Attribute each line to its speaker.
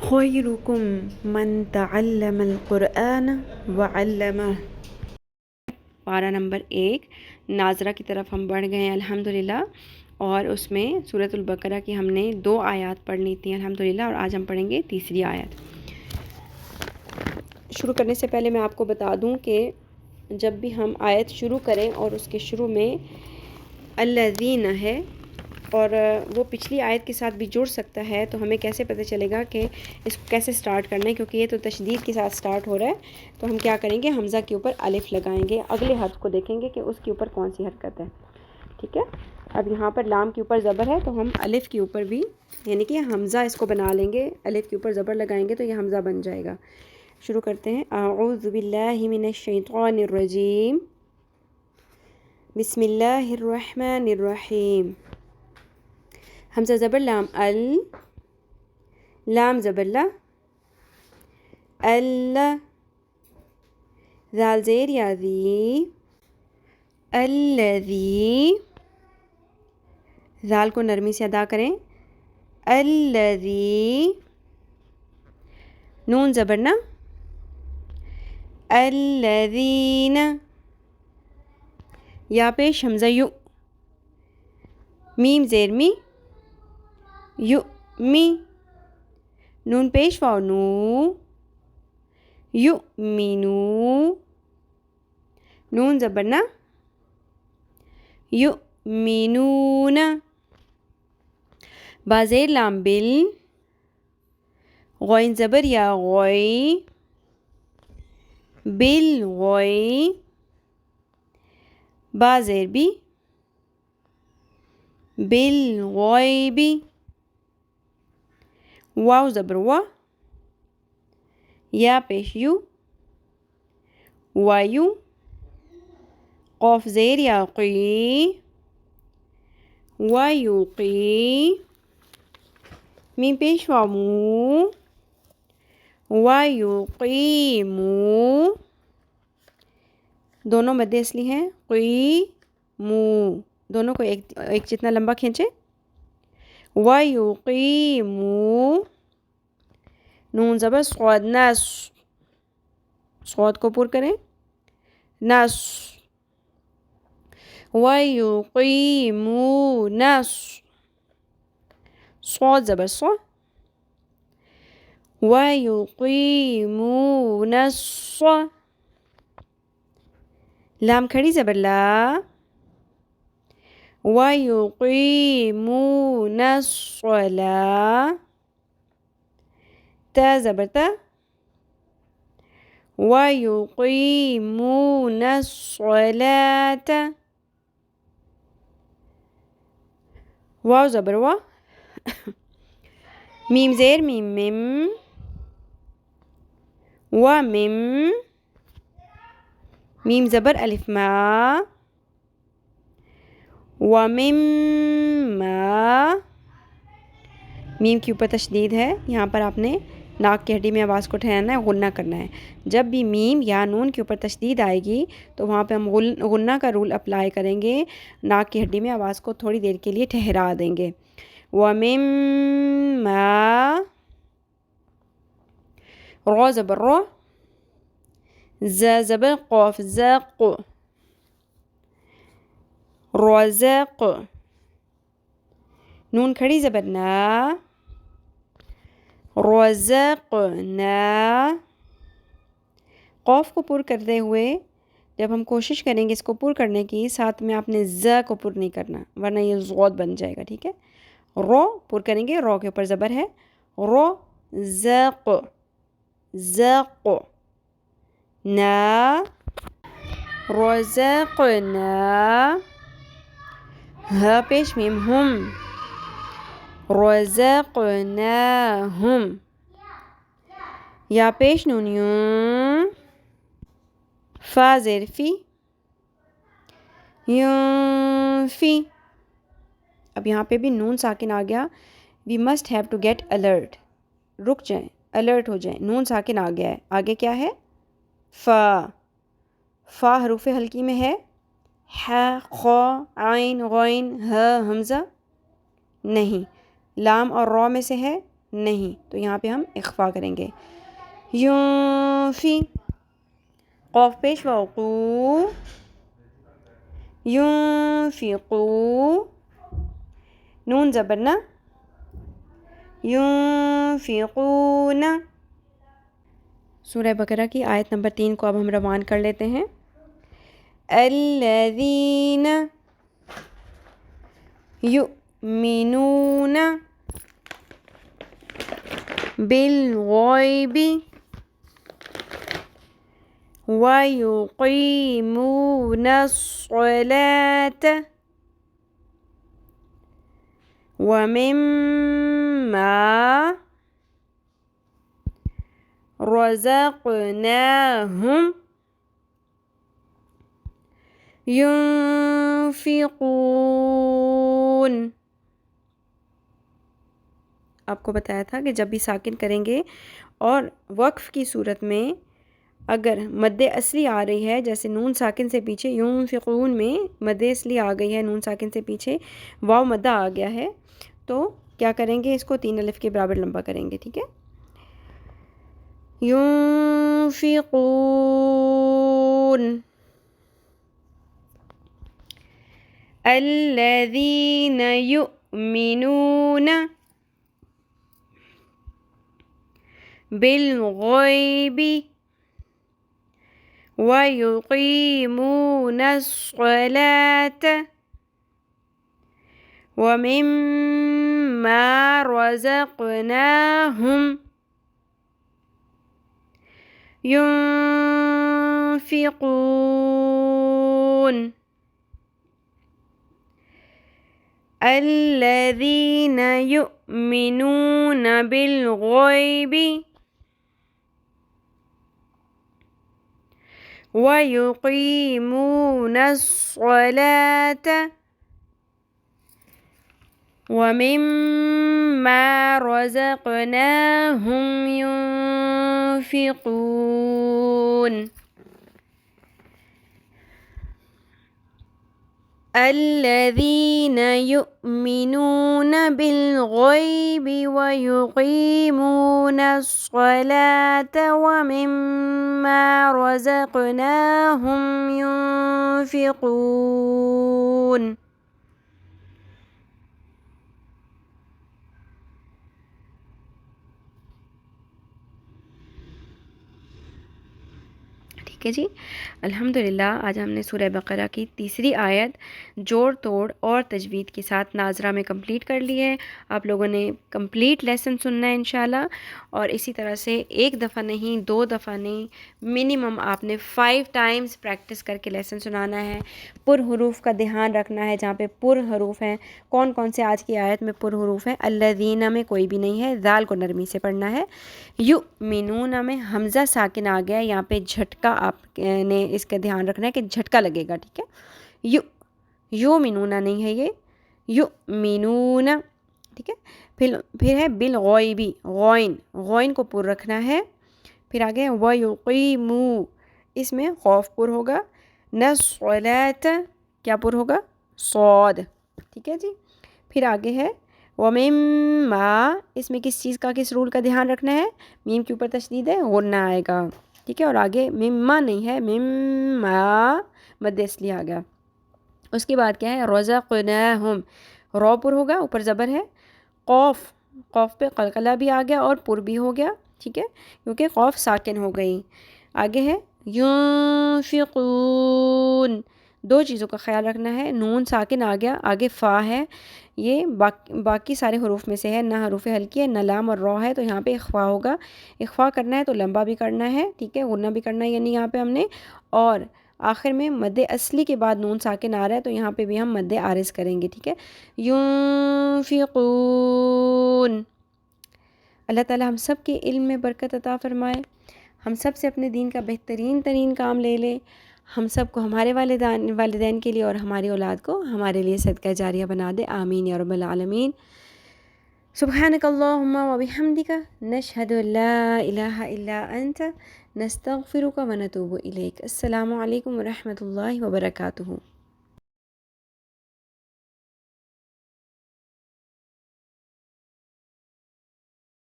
Speaker 1: خیرکم من تعلم القرآن وعلمہ۔ پارہ نمبر 1 ناظرہ کی طرف ہم بڑھ گئے ہیں الحمدللہ، اور اس میں سورۃ البقرہ کی ہم نے 2 آیات پڑھ لی تھیں الحمدللہ، اور آج ہم پڑھیں گے تیسری آیت۔ شروع کرنے سے پہلے میں آپ کو بتا دوں کہ جب بھی ہم آیت شروع کریں اور اس کے شروع میں الذین ہے اور وہ پچھلی آیت کے ساتھ بھی جڑ سکتا ہے، تو ہمیں کیسے پتہ چلے گا کہ اس کو کیسے سٹارٹ کرنا ہے، کیونکہ یہ تو تشدید کے ساتھ سٹارٹ ہو رہا ہے۔ تو ہم کیا کریں گے، حمزہ کے اوپر الف لگائیں گے، اگلے حرف کو دیکھیں گے کہ اس کے اوپر کون سی حرکت ہے، ٹھیک ہے۔ اب یہاں پر لام کے اوپر زبر ہے، تو ہم الف کے اوپر بھی یعنی کہ حمزہ اس کو بنا لیں گے، الف کے اوپر زبر لگائیں گے تو یہ حمزہ بن جائے گا۔ شروع کرتے ہیں۔ اعوذ باللہ من الشیطان الرجیم، بسم اللہ الرحمن الرحیم۔ حمزہ زبر لام لام زبر لا، ذال زیر یا ذی، الذی، ذال کو نرمی سے ادا کریں، الذی، نون زبر نا، الذین، یا پیش حمزہ یو، میم زیر می، یو می، نون پیش واو نو، یو مینو، نون زبر نا، یو مینون، با زیر لام بل، غین زبر یا غوی، بل غوی، با زیر بی، بل غوی بی، واو زبر وا، یا پیش یو، وایو، قاف زیر یا قی، وایوقی، میم پیش واو مو، وایوقیمو، دونوں مد اصلی ہیں، قی مو، دونوں کو ایک جتنا لمبا کھینچے، وایوقیمو، نون زبر صاد نس، صاد کو پر کریں، نس، وایوقیمون، صاد زبر صا، وایوقیمون الصا، لام کھڑی زبر لا، وایوقیمون الصلاة، تا زبر تا، وایوقیمون الصلاة، واو زبر وا، میم زیر میم مم، ومم، میم زبر الف ما، ومما، میم کے اوپر تشدید ہے، یہاں پر آپ نے ناک کی ہڈی میں آواز کو ٹھہرانا ہے، غنہ کرنا ہے۔ جب بھی میم یا نون کے اوپر تشدید آئے گی تو وہاں پہ ہم غنہ کا رول اپلائی کریں گے، ناک کی ہڈی میں آواز کو تھوڑی دیر کے لیے ٹھہرا دیں گے۔ وَمِمَّا، را زبر را، ز زبر قاف، زق، رزق، نون کھڑی زبر نا، رزقنا، قاف کو پر کرتے ہوئے جب ہم کوشش کریں گے اس کو پر کرنے کی، ساتھ میں آپ نے ز کو پر نہیں کرنا ورنہ یہ ضاد بن جائے گا، ٹھیک ہے۔ رو پر کریں گے، رو کے اوپر زبر ہے، رو زق، زق، نا، رزقنا، ہ پیش میم ہم، رزقناہم، یا پیش نون یوں، فا زیر فی، فی، اب یہاں پہ بھی نون ساکن آ گیا، we must have to get alert, رک جائیں، الرٹ ہو جائیں، نون ساکن آ گیا ہے، آگے کیا ہے، فا، فا حروف حلقی میں ہے، ح، خ، عین، غین، ہ، حمزہ نہیں، لام اور را میں سے ہے، نہیں، تو یہاں پہ ہم اخفا کریں گے. یونفی، قاف پیش وقو، ينفقو، نون زبرنا، ينفقون. سورہ بقرہ کی آیت نمبر 3 کو اب ہم روان کر لیتے ہیں. الذین یؤمنون بالغیب وَيُقِيمُونَ الصَّلَاةَ وَمِمَّا رَزَقْنَاهُمْ يُنْفِقُونَ. آپ کو بتایا تھا کہ جب بھی ساکن کریں گے اور وقف کی صورت میں اگر مد اصلی آ رہی ہے، جیسے نون ساکن سے پیچھے ينفقون میں مد اصلی آ گئی ہے، نون ساکن سے پیچھے واو مدہ آ گیا ہے، تو کیا کریں گے؟ اس کو 3 الف کے برابر لمبا کریں گے. ٹھیک ہے، ينفقون. الذين يؤمنون بالغیب وَيُقِيمُونَ الصَّلَاةَ وَمِمَّا رَزَقْنَاهُمْ يُنْفِقُونَ. الَّذِينَ يُؤْمِنُونَ بِالْغَيْبِ وَيُقِيمُونَ الصَّلَاةَ وَمِمَّا رَزَقْنَاهُمْ يُنْفِقُونَ. الَّذِينَ يُؤْمِنُونَ بِالْغَيْبِ وَيُقِيمُونَ الصَّلَاةَ وَمِمَّا رَزَقْنَاهُمْ يُنْفِقُونَ. ٹھیک ہے جی، الحمدللہ آج ہم نے سورہ بقرہ کی تیسری آیت جوڑ توڑ اور تجوید کے ساتھ ناظرہ میں کمپلیٹ کر لی ہے. آپ لوگوں نے کمپلیٹ لیسن سننا ہے انشاءاللہ، اور اسی طرح سے ایک دفعہ نہیں، 2 دفعہ نہیں، منیمم آپ نے 5 ٹائمز پریکٹس کر کے لیسن سنانا ہے. پر حروف کا دھیان رکھنا ہے، جہاں پہ پر حروف ہیں کون کون سے آج کی آیت میں پر حروف ہیں. الذین میں کوئی بھی نہیں ہے، ذال کو نرمی سے پڑھنا ہے. یؤمنون میں حمزہ ساکن آ گیا، یہاں پہ جھٹکا آپ نے اس کا دھیان رکھنا ہے کہ جھٹکا لگے گا. ٹھیک ہے، یؤمنون نہیں ہے، یہ یؤمنون. ٹھیک ہے، پھر ہے بالغیبی، غوین کو پر رکھنا ہے. پھر آگے وَيُقِيمُ، اس میں خوف پر ہوگا. نَصْلَاتَ کیا پر ہوگا؟ صاد. ٹھیک ہے جی، پھر آگے ہے وَمِمَّا، اس میں کس چیز کا، کس رول کا دھیان رکھنا ہے؟ میم کے اوپر تشدید ہے، غنہ آئے گا. ٹھیک ہے، اور آگے مما نہیں ہے، مما مد اصلی آ گیا. اس کے بعد کیا ہے؟ رزقناہم، رو پر ہوگا، اوپر زبر ہے. قوف پہ قلقلہ بھی آ گیا اور پر بھی ہو گیا. ٹھیک ہے، کیونکہ قوف ساکن ہو گئی. آگے ہے ينفقون، 2 چیزوں کا خیال رکھنا ہے. نون ساکن آ گیا، آگے فا ہے، یہ باقی سارے حروف میں سے ہے، نہ حروف ہلکی ہے، نہ لام اور رو ہے، تو یہاں پہ اخفا ہوگا. اخفا کرنا ہے تو لمبا بھی کرنا ہے. ٹھیک ہے، غنہ بھی کرنا ہے، یعنی یہاں پہ ہم نے، اور آخر میں مد اصلی کے بعد نون ساکن آ رہا ہے تو یہاں پہ بھی ہم مد عارض کریں گے. ٹھیک ہے، ينفقون. اللہ تعالی ہم سب کے علم میں برکت عطا فرمائے، ہم سب سے اپنے دین کا بہترین ترین کام لے لے، ہم سب کو، ہمارے والدین کے لیے اور ہماری اولاد کو ہمارے لیے صدقہ جاریہ بنا دے. آمین یا رب العالمین. سبحانک اللہم و بحمدک، نشہد ان لا الہ الا انت، نستغفرک و نتوب الیک. السلام علیکم و رحمۃ اللہ وبرکاتہ.